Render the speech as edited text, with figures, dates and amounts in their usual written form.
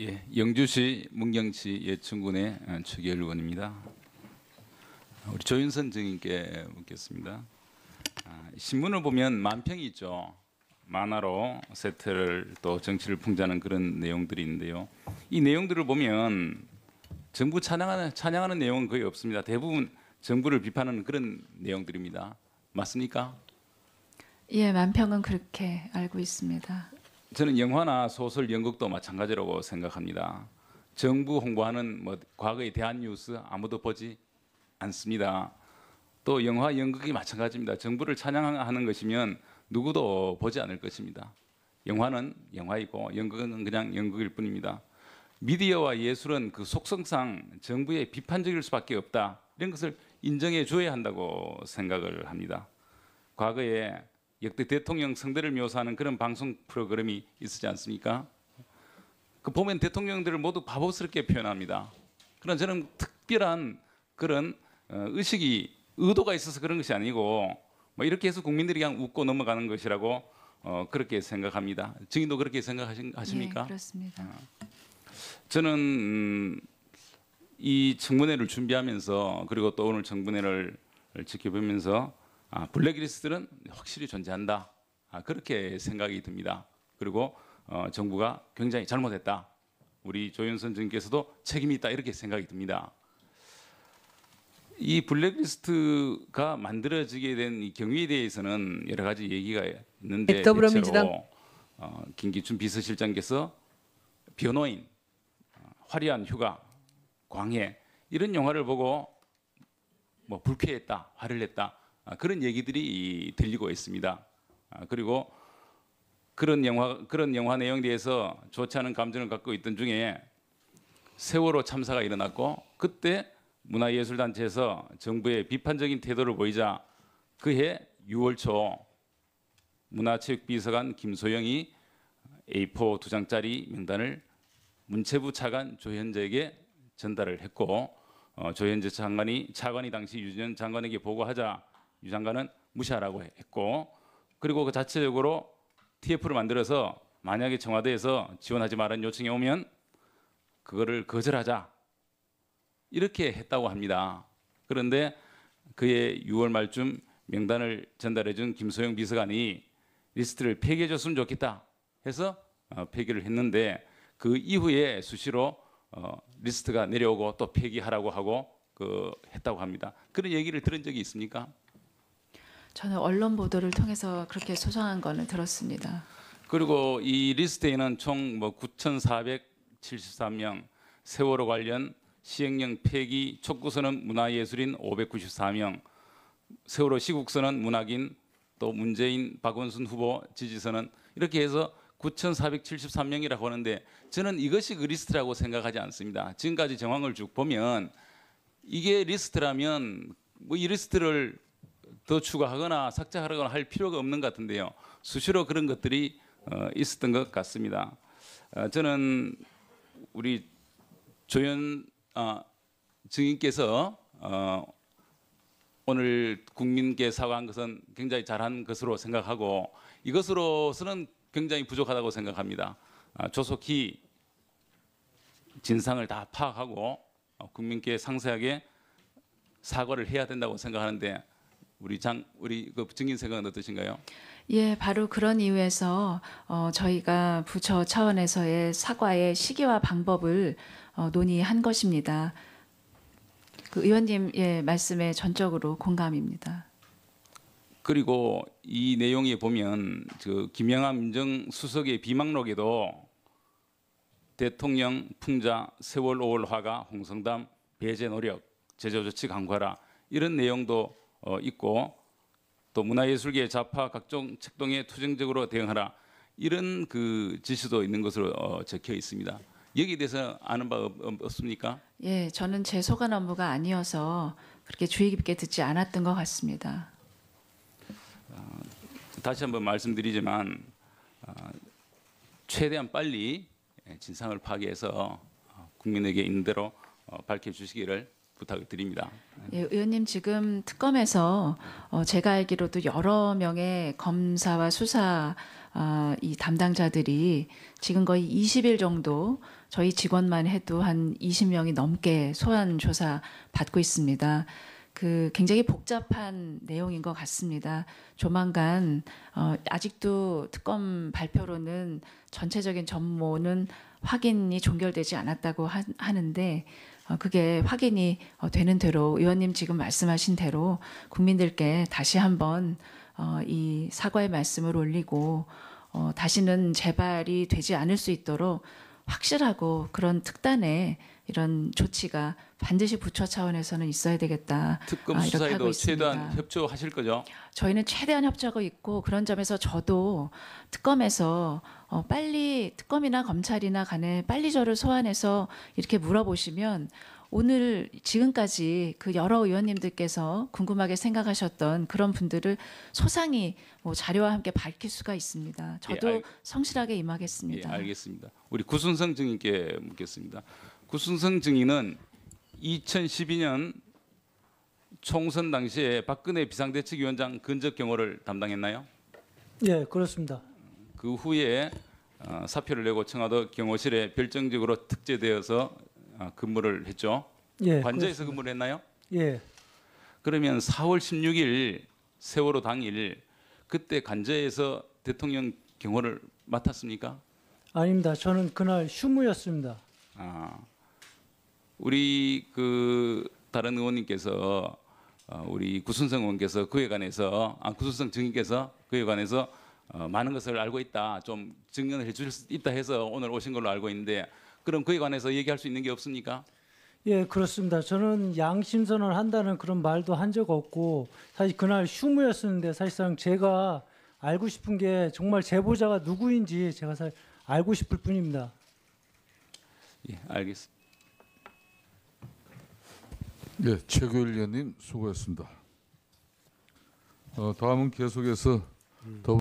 예, 영주시 문경시 예천군의 최계열 의원입니다. 우리 조윤선 증인께 묻겠습니다. 신문을 보면 만평이 있죠. 만화로 세태를 또 정치를 풍자하는 그런 내용들이 있는데요. 이 내용들을 보면 정부 찬양하는 내용은 거의 없습니다. 대부분 정부를 비판하는 그런 내용들입니다. 맞습니까? 예, 만평은 그렇게 알고 있습니다. 저는 영화나 소설, 연극도 마찬가지라고 생각합니다. 정부 홍보하는 과거의 대한뉴스 아무도 보지 않습니다. 또 영화, 연극이 마찬가지입니다. 정부를 찬양하는 것이면 누구도 보지 않을 것입니다. 영화는 영화이고 연극은 그냥 연극일 뿐입니다. 미디어와 예술은 그 속성상 정부에 비판적일 수밖에 없다. 이런 것을 인정해 줘야 한다고 생각을 합니다. 과거에 역대 대통령 성대를 묘사하는 그런 방송 프로그램이 있지 않습니까? 그 보면 대통령들을 모두 바보스럽게 표현합니다. 그런 저는 특별한 그런 의식이 의도가 있어서 그런 것이 아니고 이렇게 해서 국민들이 그냥 웃고 넘어가는 것이라고 그렇게 생각합니다. 증인도 그렇게 생각하십니까? 네, 그렇습니다. 저는 이 청문회를 준비하면서 그리고 또 오늘 청문회를 지켜보면서 블랙리스트는 확실히 존재한다. 그렇게 생각이 듭니다. 그리고 정부가 굉장히 잘못했다. 우리 조윤선 증인께서도 책임이 있다. 이렇게 생각이 듭니다. 이 블랙리스트가 만들어지게 된 이 경위에 대해서는 여러 가지 얘기가 있는데 더불어민주당 김기춘 비서실장께서 변호인, 화려한 휴가, 광해 이런 영화를 보고 불쾌했다, 화를 냈다 그런 얘기들이 들리고 있습니다. 그리고 그런 영화 내용에 대해서 좋지 않은 감정을 갖고 있던 중에 세월호 참사가 일어났고 그때 문화예술단체에서 정부의 비판적인 태도를 보이자 그해 6월 초 문화체육비서관 김소영이 A4 2장짜리 명단을 문체부 차관 조현재에게 전달을 했고 조현재 차관이 당시 유 전 장관에게 보고하자 유 장관은 무시하라고 했고 그리고 그 자체적으로 TF를 만들어서 만약에 청와대에서 지원하지 말라는 요청이 오면 그거를 거절하자 이렇게 했다고 합니다. 그런데 그해 6월 말쯤 명단을 전달해준 김소영 비서관이 리스트를 폐기해줬으면 좋겠다 해서 폐기를 했는데 그 이후에 수시로 리스트가 내려오고 또 폐기하라고 하고 했다고 합니다. 그런 얘기를 들은 적이 있습니까? 저는 언론 보도를 통해서 그렇게 소송한 거는 들었습니다. 그리고 이 리스트에는 총 9,473명, 세월호 관련 시행령 폐기 촉구서는 문화예술인 594명, 세월호 시국서는 문학인, 또 문재인, 박원순 후보 지지서는 이렇게 해서 9,473명이라고 하는데 저는 이것이 그 리스트라고 생각하지 않습니다. 지금까지 정황을 쭉 보면 이게 리스트라면 이 리스트를 더 추가하거나 삭제하거나 할 필요가 없는 것 같은데요. 수시로 그런 것들이 있었던 것 같습니다. 저는 우리 조현 증인께서 오늘 국민께 사과한 것은 굉장히 잘한 것으로 생각하고 이것으로서는 굉장히 부족하다고 생각합니다. 조속히 진상을 다 파악하고 국민께 상세하게 사과를 해야 된다고 생각하는데 우리 그 증인 생각은 어떠신가요? 예, 바로 그런 이유에서 저희가 부처 차원에서의 사과의 시기와 방법을 논의한 것입니다. 그 의원님 말씀에 전적으로 공감입니다. 그리고 이 내용에 보면 김영하 민정수석의 비망록에도 대통령 풍자 세월 5월 화가 홍성담 배제 노력 제조 조치 강화라 이런 내용도 있고 또 문화예술계 좌파 각종 책동에 투쟁적으로 대응하라 이런 그 지시도 있는 것으로 적혀 있습니다. 여기에 대해서 아는 바 없습니까? 예, 저는 제 소관 업무가 아니어서 그렇게 주의 깊게 듣지 않았던 것 같습니다. 다시 한번 말씀드리지만 최대한 빨리 진상을 파악해서 국민에게 있는 대로 밝혀주시기를 부탁을 드립니다. 예, 의원님 지금 특검에서 제가 알기로도 여러 명의 검사와 수사 이 담당자들이 지금 거의 20일 정도 저희 직원만 해도 한 20명이 넘게 소환 조사 받고 있습니다. 그 굉장히 복잡한 내용인 것 같습니다. 조만간 아직도 특검 발표로는 전체적인 전모는 확인이 종결되지 않았다고 하는데 그게 확인이 되는 대로 의원님 지금 말씀하신 대로 국민들께 다시 한번 이 사과의 말씀을 올리고 다시는 재발이 되지 않을 수 있도록 확실하고 그런 특단의 이런 조치가 반드시 부처 차원에서는 있어야 되겠다. 특검 이렇게 하고 수사에도 있습니다. 최대한 협조하실 거죠? 저희는 최대한 협조하고 있고 그런 점에서 저도 특검에서 빨리 특검이나 검찰이나 간에 빨리 저를 소환해서 이렇게 물어보시면 오늘 지금까지 그 여러 의원님들께서 궁금하게 생각하셨던 그런 분들을 소상히 뭐 자료와 함께 밝힐 수가 있습니다. 저도 성실하게 예, 임하겠습니다. 알겠습니다. 우리 구순성 증인께 묻겠습니다. 구순성 증인은 2012년 총선 당시에 박근혜 비상대책위원장 근접 경호를 담당했나요? 예, 그렇습니다. 그 후에 사표를 내고 청와대 경호실에 별정적으로 특재되어서 근무를 했죠. 예, 관저에서 그렇습니다. 근무를 했나요? 예, 그러면 4월 16일 세월호 당일 그때 관저에서 대통령 경호를 맡았습니까? 아닙니다. 저는 그날 휴무였습니다. 우리 그 다른 의원님께서 우리 구순성 의원께서 그에 관해서 구순성 증인께서 그에 관해서 많은 것을 알고 있다, 좀 증언을 해줄 수 있다 해서 오늘 오신 걸로 알고 있는데 그럼 그에 관해서 얘기할 수 있는 게 없습니까? 예, 그렇습니다. 저는 양심선언을 한다는 그런 말도 한 적 없고 사실 그날 휴무였었는데 사실상 제가 알고 싶은 게 정말 제보자가 누구인지 제가 알고 싶을 뿐입니다. 예, 알겠습니다. 네, 최규일 의원님 수고했습니다. 다음은 계속해서